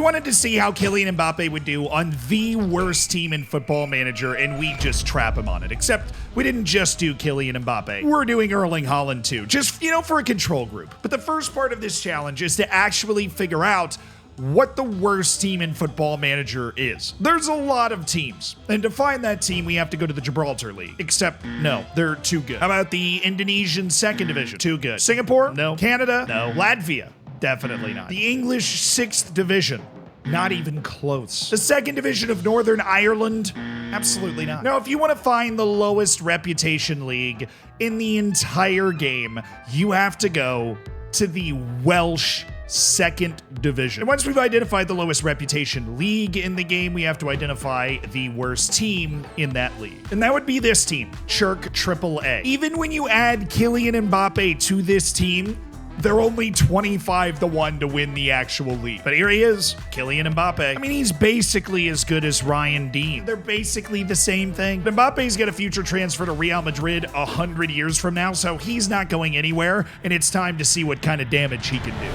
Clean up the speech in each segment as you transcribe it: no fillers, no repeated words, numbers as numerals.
We wanted to see how Kylian Mbappe would do on the worst team in Football Manager, and we just trap him on it. Except we didn't just do Kylian Mbappe. We're doing Erling Haaland too, just, for a control group. But the first part of this challenge is to actually figure out what the worst team in Football Manager is. There's a lot of teams, and to find that team, we have to go to the Gibraltar League. Except, no, they're too good. How about the Indonesian second division? Too good. Singapore? No. Canada? No. Latvia? Definitely not. The English 6th division? Not even close. The second division of Northern Ireland? Absolutely not. Now, if you want to find the lowest reputation league in the entire game, you have to go to the Welsh second division. And once we've identified the lowest reputation league in the game, we have to identify the worst team in that league. And that would be this team, Chirk AAA. Even when you add Kylian Mbappe to this team, they're only 25-1 to win the actual league. But here he is, Kylian Mbappe. I mean, he's basically as good as Ryan Dean. They're basically the same thing. But Mbappe's got a future transfer to Real Madrid 100 years from now, so he's not going anywhere, and it's time to see what kind of damage he can do.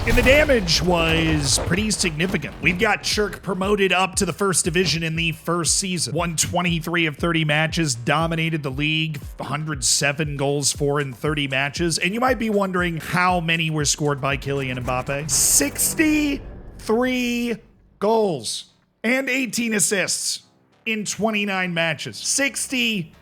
And the damage was pretty significant. We've got Chirk promoted up to the first division in the first season. Won 23 of 30 matches, dominated the league, 107 goals for in 30 matches. And you might be wondering how many were scored by Kylian Mbappe. 63 goals and 18 assists in 29 matches. 63.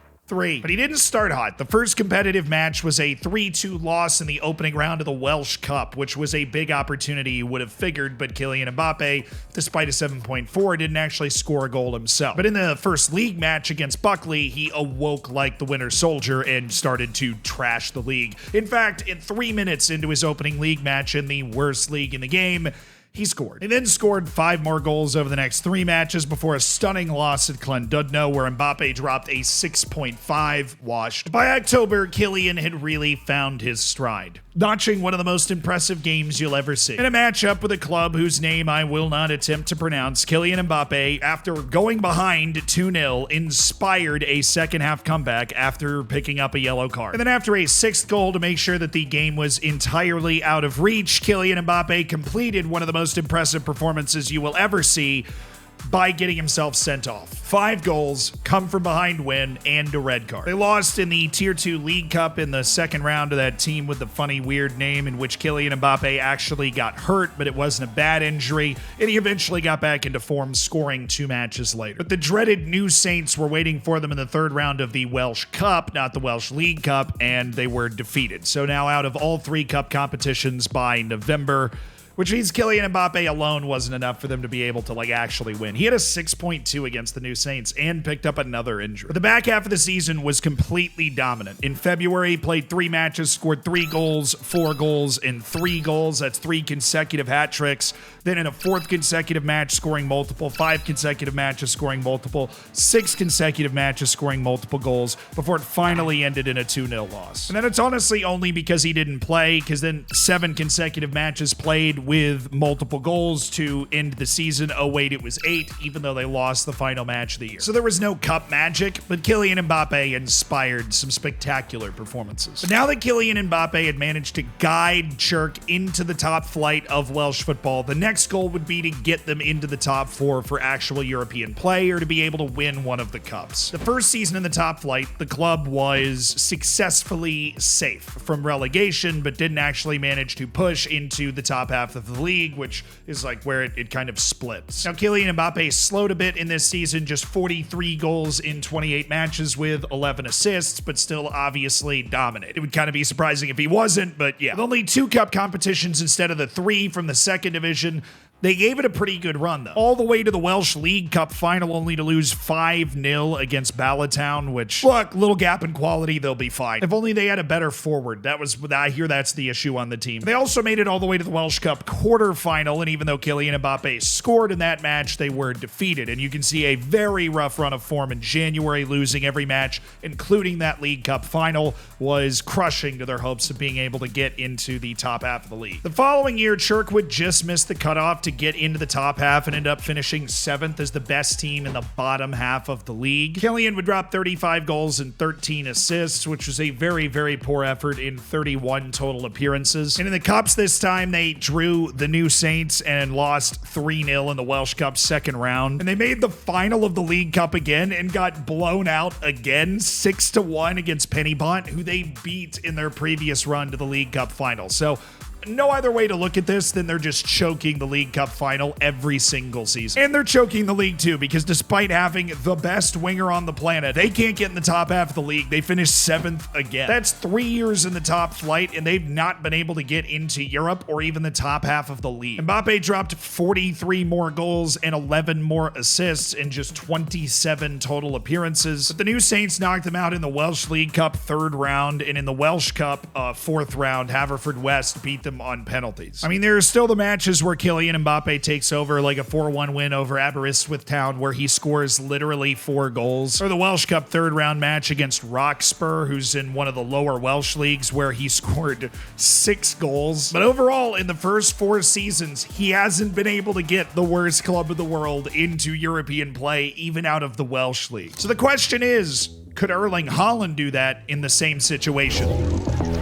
But he didn't start hot. The first competitive match was a 3-2 loss in the opening round of the Welsh Cup, which was a big opportunity you would have figured, but Kylian Mbappe, despite a 7.4, didn't actually score a goal himself. But in the first league match against Buckley, he awoke like the Winter Soldier and started to trash the league. In fact, in 3 minutes into his opening league match in the worst league in the game, he scored. He then scored 5 more goals over the next 3 matches before a stunning loss at Llandudno, where Mbappe dropped a 6.5 washed. By October, Kylian had really found his stride, notching one of the most impressive games you'll ever see. In a matchup with a club whose name I will not attempt to pronounce, Kylian Mbappe, after going behind 2-0, inspired a second-half comeback after picking up a yellow card. And then after a 6th goal to make sure that the game was entirely out of reach, Kylian Mbappe completed one of the most impressive performances you will ever see by getting himself sent off. 5 goals, come from behind win, and a red card. They lost in the Tier 2 League Cup in the second round to that team with the funny weird name in which Kylian Mbappe actually got hurt, but it wasn't a bad injury, and he eventually got back into form, scoring 2 matches later. But the dreaded New Saints were waiting for them in the third round of the Welsh Cup, not the Welsh League Cup, and they were defeated. So now out of all 3 cup competitions by November, which means Kylian Mbappe alone wasn't enough for them to be able to actually win. He had a 6.2 against the New Saints and picked up another injury. But the back half of the season was completely dominant. In February, he played 3 matches, scored 3 goals, 4 goals, and 3 goals. That's 3 consecutive hat tricks. Then in a 4th consecutive match, scoring multiple, 5 consecutive matches, scoring multiple, 6 consecutive matches, scoring multiple goals, before it finally ended in a 2-0 loss. And then it's honestly only because he didn't play, because then 7 consecutive matches played with multiple goals to end the season. Oh wait, it was 8, even though they lost the final match of the year. So there was no cup magic, but Kylian Mbappe inspired some spectacular performances. But now that Kylian Mbappe had managed to guide Chirk into the top flight of Welsh football, the next goal would be to get them into the top 4 for actual European play, or to be able to win one of the cups. The first season in the top flight, the club was successfully safe from relegation, but didn't actually manage to push into the top half of the league, which is where it kind of splits. Now, Kylian Mbappe slowed a bit in this season, just 43 goals in 28 matches with 11 assists, but still obviously dominant. It would kind of be surprising if he wasn't, but yeah. With only 2 cup competitions instead of the 3 from the second division, they gave it a pretty good run, though. All the way to the Welsh League Cup final, only to lose 5-0 against Ballatown, which, look, little gap in quality, they'll be fine. If only they had a better forward. I hear that's the issue on the team. They also made it all the way to the Welsh Cup quarterfinal, and even though Kylian Mbappe scored in that match, they were defeated. And you can see a very rough run of form in January, losing every match, including that League Cup final, was crushing to their hopes of being able to get into the top half of the league. The following year, Chirk would just miss the cutoff to get into the top half and end up finishing 7th as the best team in the bottom half of the league. Kylian would drop 35 goals and 13 assists, which was a very, very poor effort in 31 total appearances. And in the Cups this time, they drew the New Saints and lost 3-0 in the Welsh Cup second round. And they made the final of the League Cup again and got blown out again, 6-1 against Pennybont, who they beat in their previous run to the League Cup final. So no other way to look at this than they're just choking the League Cup final every single season. And they're choking the league too, because despite having the best winger on the planet, they can't get in the top half of the league. They finished 7th again. That's 3 years in the top flight, and they've not been able to get into Europe or even the top half of the league. Mbappe dropped 43 more goals and 11 more assists in just 27 total appearances. But the New Saints knocked them out in the Welsh League Cup third round, and in the Welsh Cup fourth round, Haverfordwest beat them on penalties. I mean, there are still the matches where Kylian Mbappe takes over, like a 4-1 win over Aberystwyth Town, where he scores literally 4 goals. Or the Welsh Cup third round match against Roxburgh, who's in one of the lower Welsh leagues, where he scored 6 goals. But overall, in the first 4 seasons, he hasn't been able to get the worst club in the world into European play, even out of the Welsh league. So the question is, could Erling Haaland do that in the same situation?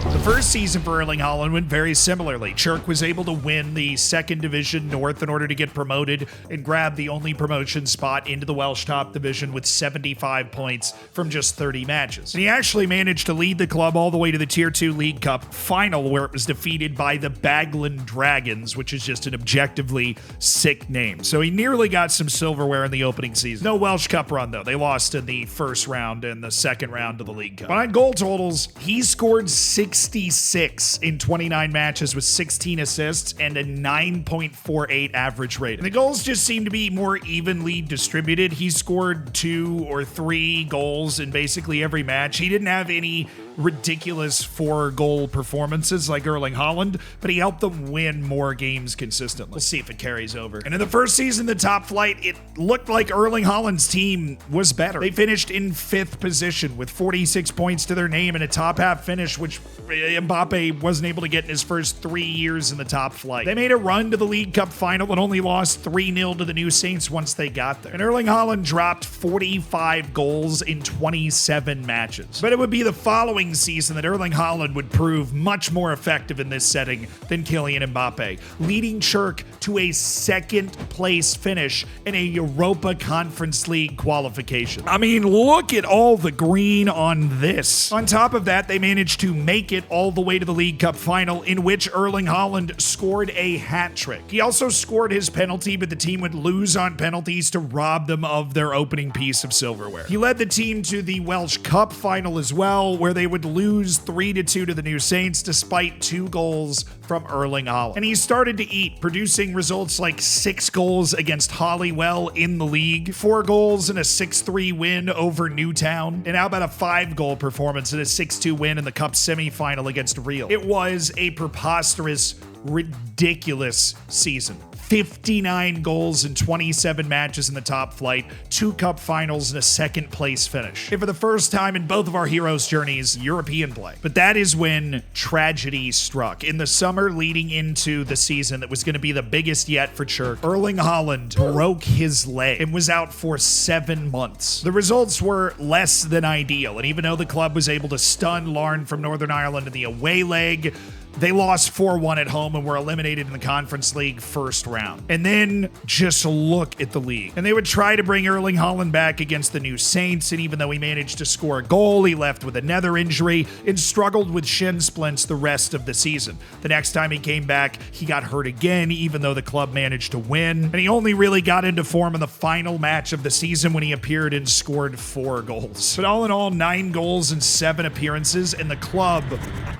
The first season for Erling Haaland went very similarly. Chirk was able to win the second division North in order to get promoted and grab the only promotion spot into the Welsh top division with 75 points from just 30 matches. And he actually managed to lead the club all the way to the Tier 2 League Cup final, where it was defeated by the Bagland Dragons, which is just an objectively sick name. So he nearly got some silverware in the opening season. No Welsh Cup run though. They lost in the first round and the second round of the League Cup. But on goal totals, he scored 66 in 29 matches with 16 assists and a 9.48 average rate. And the goals just seem to be more evenly distributed. He scored 2 or 3 goals in basically every match. He didn't have any ridiculous 4-goal performances like Erling Haaland, but he helped them win more games consistently. We'll see if it carries over. And in the first season, the top flight, it looked like Erling Haaland's team was better. They finished in 5th position with 46 points to their name and a top half finish, which Mbappe wasn't able to get in his first 3 years in the top flight. They made a run to the League Cup final and only lost 3-0 to the New Saints once they got there. And Erling Haaland dropped 45 goals in 27 matches. But it would be the following season that Erling Haaland would prove much more effective in this setting than Kylian Mbappe, leading Chirk to a 2nd place finish in a Europa Conference League qualification. I mean, look at all the green on this. On top of that, they managed to make it all the way to the League Cup final, in which Erling Haaland scored a hat trick. He also scored his penalty, but the team would lose on penalties to rob them of their opening piece of silverware. He led the team to the Welsh Cup final as well, where they would lose 3-2 to the New Saints despite 2 goals from Erling Haaland. And he started to eat, producing results like 6 goals against Hollywell in the league, 4 goals and a 6-3 win over Newtown, and how about a 5-goal performance and a 6-2 win in the Cup semifinal against Real. It was a preposterous, ridiculous season. 59 goals in 27 matches in the top flight, 2 cup finals, and a 2nd place finish. And for the first time in both of our heroes' journeys, European play. But that is when tragedy struck. In the summer leading into the season that was going to be the biggest yet for Chirk, Erling Haaland broke his leg and was out for 7 months. The results were less than ideal, and even though the club was able to stun Larne from Northern Ireland in the away leg, they lost 4-1 at home and were eliminated in the Conference League first round. And then just look at the league. And they would try to bring Erling Haaland back against the New Saints, and even though he managed to score a goal, he left with another injury and struggled with shin splints the rest of the season. The next time he came back, he got hurt again, even though the club managed to win. And he only really got into form in the final match of the season when he appeared and scored 4 goals. But all in all, 9 goals and 7 appearances, and the club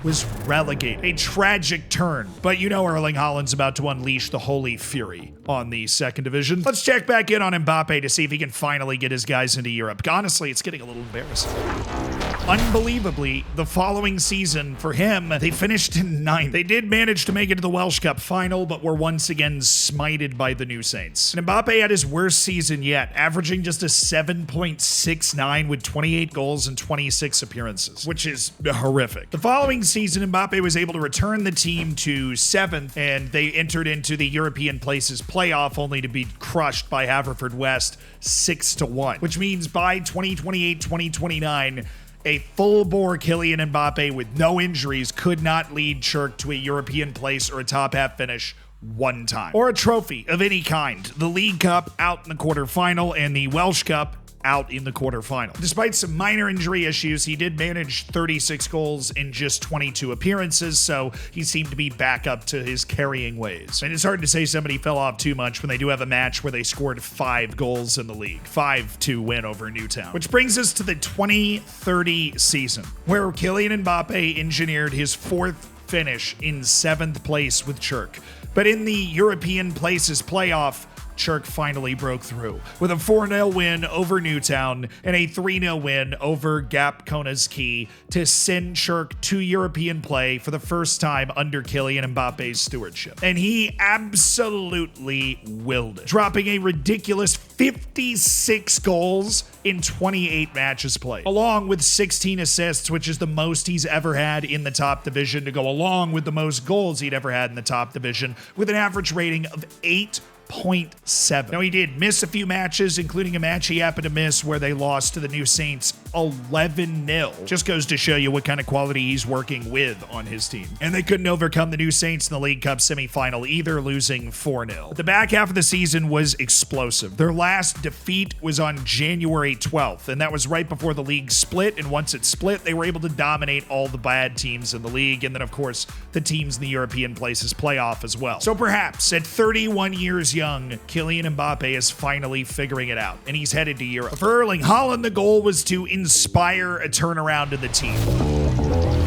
was relegated. A tragic turn, but you know Erling Haaland's about to unleash the holy fury on the 2nd division. Let's check back in on Mbappe to see if he can finally get his guys into Europe. Honestly, it's getting a little embarrassing. Unbelievably, the following season for him, they finished in 9th. They did manage to make it to the Welsh Cup final, but were once again smited by the New Saints. And Mbappe had his worst season yet, averaging just a 7.69 with 28 goals and 26 appearances, which is horrific. The following season, Mbappe was able to return the team to 7th, and they entered into the European Places playoff only to be crushed by Haverfordwest 6-1, which means by 2028-2029, a full-bore Kylian Mbappe with no injuries could not lead Chirk to a European place or a top half finish one time. Or a trophy of any kind. The League Cup out in the quarterfinal and the Welsh Cup out in the quarterfinal. Despite some minor injury issues, he did manage 36 goals in just 22 appearances, so he seemed to be back up to his carrying ways. And it's hard to say somebody fell off too much when they do have a match where they scored 5 goals in the league. 5-2 win over Newtown. Which brings us to the 2030 season, where Kylian Mbappe engineered his 4th finish in 7th place with Chirk. But in the European Places playoff, Chirk finally broke through with a 4-0 win over Newtown and a 3-0 win over Gap Kona's Key to send Chirk to European play for the first time under Kylian Mbappe's stewardship. And he absolutely willed it, dropping a ridiculous 56 goals in 28 matches played, along with 16 assists, which is the most he's ever had in the top division, to go along with the most goals he'd ever had in the top division, with an average rating of 8.7. Now, he did miss a few matches, including a match he happened to miss where they lost to the New Saints 11-0. Just goes to show you what kind of quality he's working with on his team. And they couldn't overcome the New Saints in the League Cup semifinal either, losing 4-0. The back half of the season was explosive. Their last defeat was on January 12th, and that was right before the league split. And once it split, they were able to dominate all the bad teams in the league, and then, of course, the teams in the European Places playoff as well. So perhaps at 31 years young, Kylian Mbappe is finally figuring it out, and he's headed to Europe. For Erling Haaland, the goal was to inspire a turnaround in the team.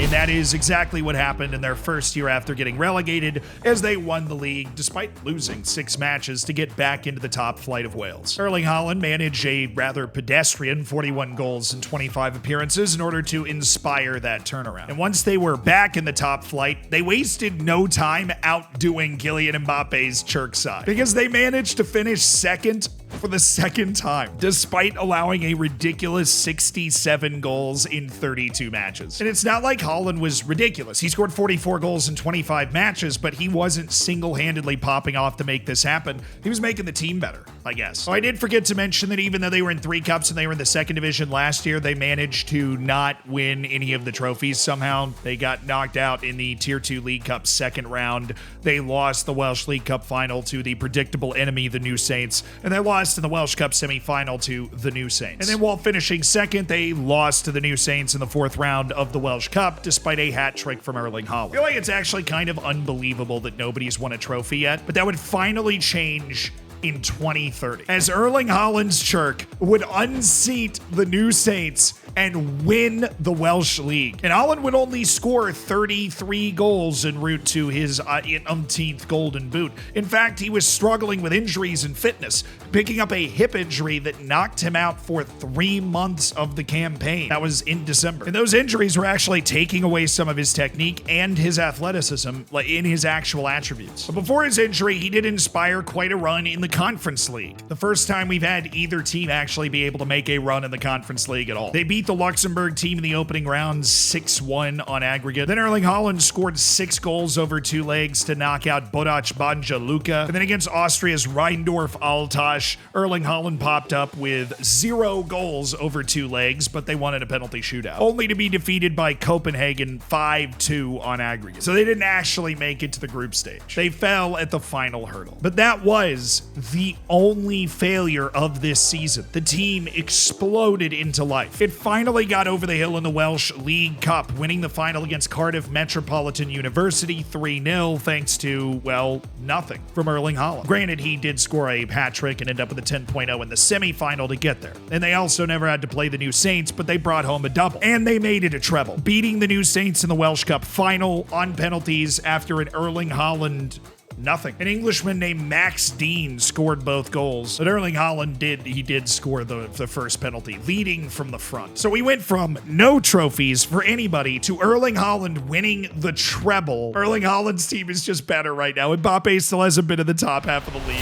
And that is exactly what happened in their first year after getting relegated, as they won the league despite losing 6 matches to get back into the top flight of Wales. Erling Haaland managed a rather pedestrian 41 goals and 25 appearances in order to inspire that turnaround. And once they were back in the top flight, they wasted no time outdoing Kylian Mbappe's Chirk side, because they managed to finish 2nd for the 2nd time, despite allowing a ridiculous 67 goals in 32 matches. And it's not like Haaland was ridiculous. He scored 44 goals in 25 matches, but he wasn't single-handedly popping off to make this happen. He was making the team better, I guess. Oh, I did forget to mention that even though they were in 3 cups and they were in the 2nd division last year, they managed to not win any of the trophies somehow. They got knocked out in the Tier 2 League Cup 2nd round. They lost the Welsh League Cup final to the predictable enemy, the New Saints, and they lost in the Welsh Cup semi-final to the New Saints. And then while finishing 2nd, they lost to the New Saints in the 4th round of the Welsh Cup, despite a hat trick from Erling Haaland. I feel like it's actually kind of unbelievable that nobody's won a trophy yet, but that would finally change in 2030, as Erling Haaland's Chirk would unseat the New Saints and win the Welsh League. And Haaland would only score 33 goals en route to his umpteenth Golden Boot. In fact, he was struggling with injuries and fitness, picking up a hip injury that knocked him out for 3 months of the campaign. That was in December. And those injuries were actually taking away some of his technique and his athleticism in his actual attributes. But before his injury, he did inspire quite a run in the Conference League. The first time we've had either team actually be able to make a run in the Conference League at all. They beat the Luxembourg team in the opening round 6-1 on aggregate. Then Erling Haaland scored 6 goals over 2 legs to knock out Bodac Banja Luka. And then against Austria's Rheindorf Altasch, Erling Haaland popped up with 0 goals over 2 legs, but they won in a penalty shootout, only to be defeated by Copenhagen 5-2 on aggregate. So they didn't actually make it to the group stage. They fell at the final hurdle. But that was the only failure of this season. The team exploded into life. It finally got over the hill in the Welsh League Cup, winning the final against Cardiff Metropolitan University 3-0, thanks to, well, nothing from Erling Haaland. Granted, he did score a hat trick and end up with a 10.0 in the semi-final to get there. And they also never had to play the New Saints, but they brought home a double. And they made it a treble, beating the New Saints in the Welsh Cup final on penalties after an Erling Haaland Nothing. An Englishman named Max Dean scored both goals, but Erling Haaland did score the first penalty, leading from the front. So we went from no trophies for anybody to Erling Haaland winning the treble. Erling Haaland's team is just better right now. Mbappe still hasn't been in the top half of the league.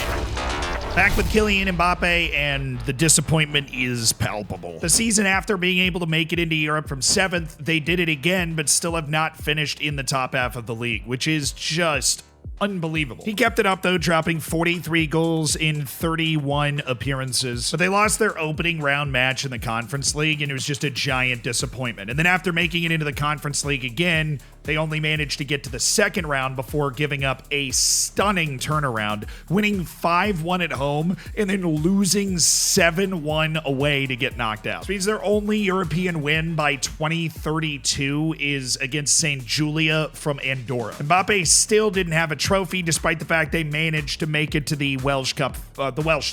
Back with Kylian Mbappe, and the disappointment is palpable. The season after being able to make it into Europe from 7th, they did it again, but still have not finished in the top half of the league, which is just unbelievable. He kept it up though, dropping 43 goals in 31 appearances. But they lost their opening round match in the Conference League, and it was just a giant disappointment. And then after making it into the Conference League again, they only managed to get to the second round before giving up a stunning turnaround, winning 5-1 at home and then losing 7-1 away to get knocked out. Which means their only European win by 2032 is against St. Julia from Andorra. Mbappe still didn't have a trophy, despite the fact they managed to make it to the Welsh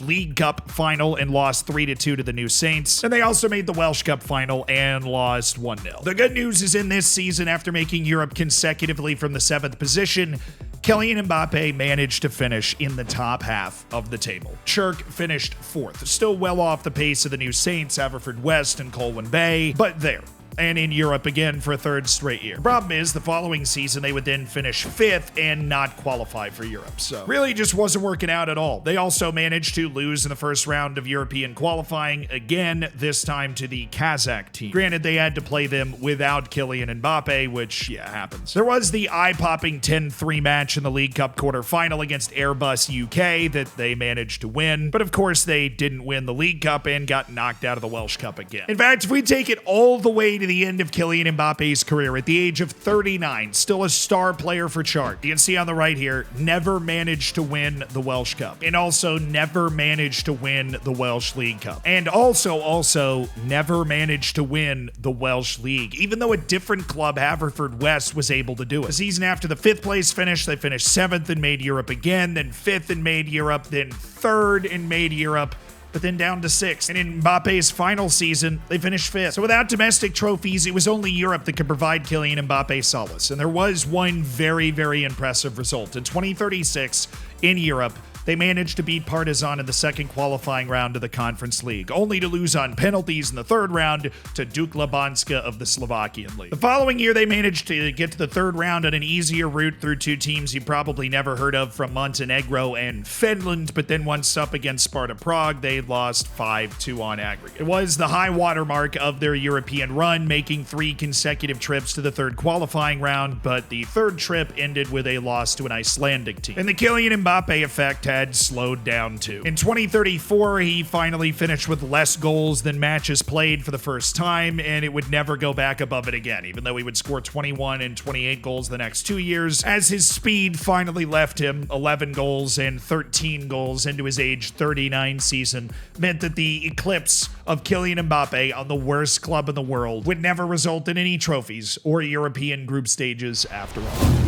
League Cup final and lost 3-2 to the New Saints. And they also made the Welsh Cup final and lost 1-0. The good news is in this season, after making Europe consecutively from the 7th position, Kylian Mbappe managed to finish in the top half of the table. Chirk finished 4th, still well off the pace of the New Saints, Haverfordwest, and Colwyn Bay, but there. And in Europe again for a 3rd straight year. The problem is, the following season, they would then finish 5th and not qualify for Europe. So really just wasn't working out at all. They also managed to lose in the first round of European qualifying, again, this time to the Kazakh team. Granted, they had to play them without Kylian Mbappe, which, yeah, happens. There was the eye-popping 10-3 match in the League Cup quarterfinal against Airbus UK that they managed to win. But of course, they didn't win the League Cup and got knocked out of the Welsh Cup again. In fact, if we take it all the way to the end of Kylian Mbappe's career at the age of 39, still a star player for Chart. You can see on the right here, never managed to win the Welsh Cup, and also never managed to win the Welsh League Cup, and also never managed to win the Welsh League, even though a different club, Haverfordwest, was able to do it. The season after the 5th place finish, they finished 7th and made Europe again, then 5th and made Europe, then 3rd and made Europe, but then down to 6th. And in Mbappe's final season, they finished 5th. So without domestic trophies, it was only Europe that could provide Kylian Mbappe solace. And there was one very, very impressive result. In 2036, in Europe, they managed to beat Partizan in the second qualifying round of the Conference League, only to lose on penalties in the 3rd round to Dukla Banska of the Slovakian League. The following year, they managed to get to the 3rd round on an easier route through 2 teams you probably never heard of from Montenegro and Finland, but then once up against Sparta Prague, they lost 5-2 on aggregate. It was the high watermark of their European run, making 3 consecutive trips to the 3rd qualifying round, but the 3rd trip ended with a loss to an Icelandic team. And the Kylian Mbappe effect had slowed down too. In 2034, he finally finished with less goals than matches played for the first time, and it would never go back above it again, even though he would score 21 and 28 goals the next 2 years, as his speed finally left him. 11 goals and 13 goals into his age 39 season meant that the eclipse of Kylian Mbappe on the worst club in the world would never result in any trophies or European group stages after all.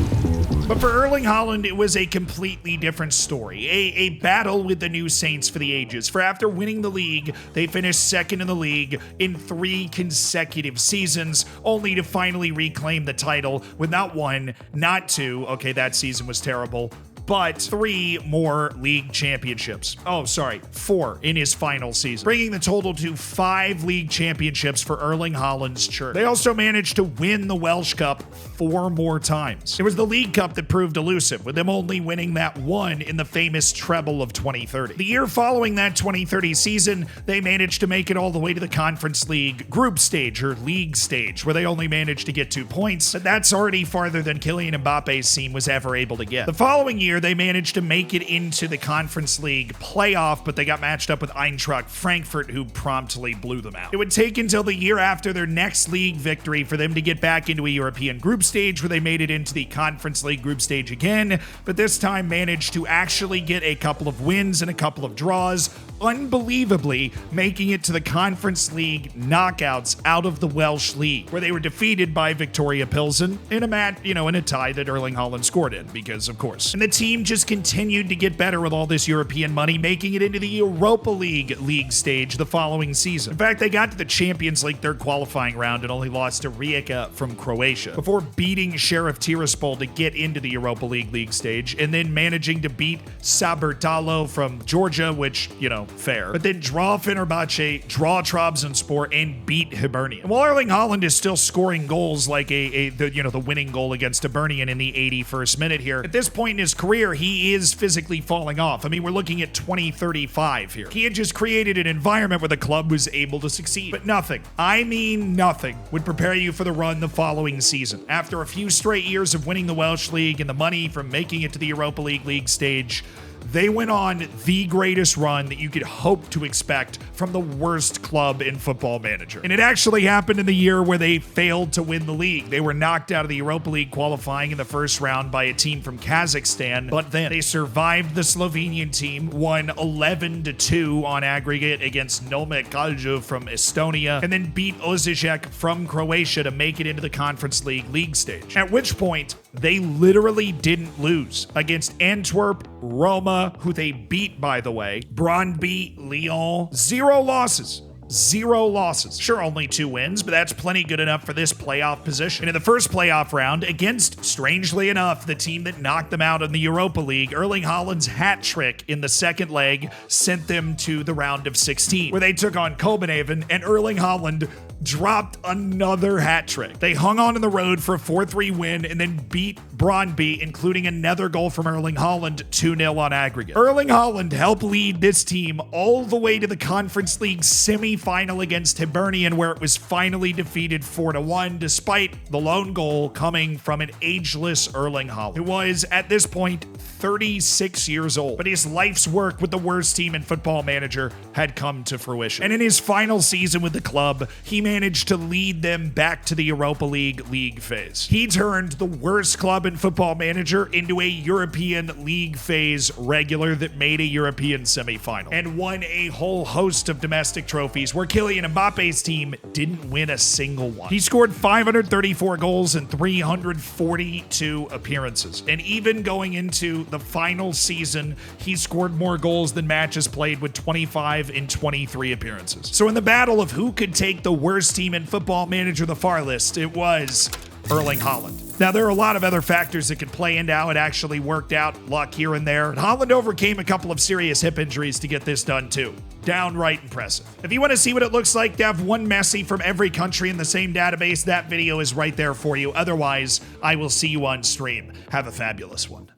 But for Erling Haaland, it was a completely different story. A battle with the New Saints for the ages. For after winning the league, they finished 2nd in the league in 3 consecutive seasons, only to finally reclaim the title with not 1, not 2, okay, that season was terrible, but 3 more league championships. Oh, sorry, 4 in his final season, bringing the total to 5 league championships for Erling Haaland's Church. They also managed to win the Welsh Cup 4 more times. It was the League Cup that proved elusive, with them only winning that 1 in the famous treble of 2030. The year following that 2030 season, they managed to make it all the way to the Conference League group stage, or league stage, where they only managed to get 2 points, but that's already farther than Kylian Mbappe's team was ever able to get. The following year, they managed to make it into the Conference League playoff, but they got matched up with Eintracht Frankfurt, who promptly blew them out. It would take until the year after their next league victory for them to get back into a European group stage, where they made it into the Conference League group stage again, but this time managed to actually get a couple of wins and a couple of draws, unbelievably making it to the Conference League knockouts out of the Welsh League, where they were defeated by Victoria Pilsen in a match, in a tie that Erling Haaland scored in, because of course. And the team just continued to get better with all this European money, making it into the Europa League stage the following season. In fact, they got to the Champions League third qualifying round and only lost to Rijeka from Croatia, before beating Sheriff Tiraspol to get into the Europa League stage, and then managing to beat Sabertalo from Georgia, which, fair. But then draw Fenerbahce, draw Trabzonspor, and beat Hibernian. And while Erling Haaland is still scoring goals like the winning goal against Hibernian in the 81st minute here, at this point in his career, he is physically falling off. I mean, we're looking at 2035 here. He had just created an environment where the club was able to succeed. But nothing, I mean nothing, would prepare you for the run the following season. After a few straight years of winning the Welsh League and the money from making it to the Europa League stage, they went on the greatest run that you could hope to expect from the worst club in Football Manager. And it actually happened in the year where they failed to win the league. They were knocked out of the Europa League qualifying in the first round by a team from Kazakhstan, but then they survived the Slovenian team, won 11-2 on aggregate against Nome Kalju from Estonia, and then beat Osijek from Croatia to make it into the Conference League stage. At which point, they literally didn't lose against Antwerp, Roma, who they beat, by the way, Brøndby, Lyon. Zero losses. Sure, only 2 wins, but that's plenty good enough for this playoff position. And in the first playoff round, against, strangely enough, the team that knocked them out in the Europa League, Erling Haaland's hat trick in the second leg sent them to the round of 16, where they took on Copenhagen, and Erling Haaland dropped another hat trick. They hung on in the road for a 4-3 win and then beat Brøndby, including another goal from Erling Haaland, 2-0 on aggregate. Erling Haaland helped lead this team all the way to the Conference League semi-final against Hibernian, where it was finally defeated 4-1, despite the lone goal coming from an ageless Erling Haaland, who was, at this point, 36 years old. But his life's work with the worst team in Football Manager had come to fruition. And in his final season with the club, he managed to lead them back to the Europa League phase. He turned the worst club in Football Manager into a European League phase regular that made a European semifinal, and won a whole host of domestic trophies where Kylian Mbappe's team didn't win a single one. He scored 534 goals in 342 appearances, and even going into the final season, he scored more goals than matches played with 25 in 23 appearances. So in the battle of who could take the worst team in Football Manager the farthest, it was Erling Haaland. Now, there are a lot of other factors that could play into how it actually worked out, luck here and there. Haaland overcame a couple of serious hip injuries to get this done too. Downright impressive. If you want to see what it looks like to have one Messi from every country in the same database, that video is right there for you. Otherwise, I will see you on stream. Have a fabulous one.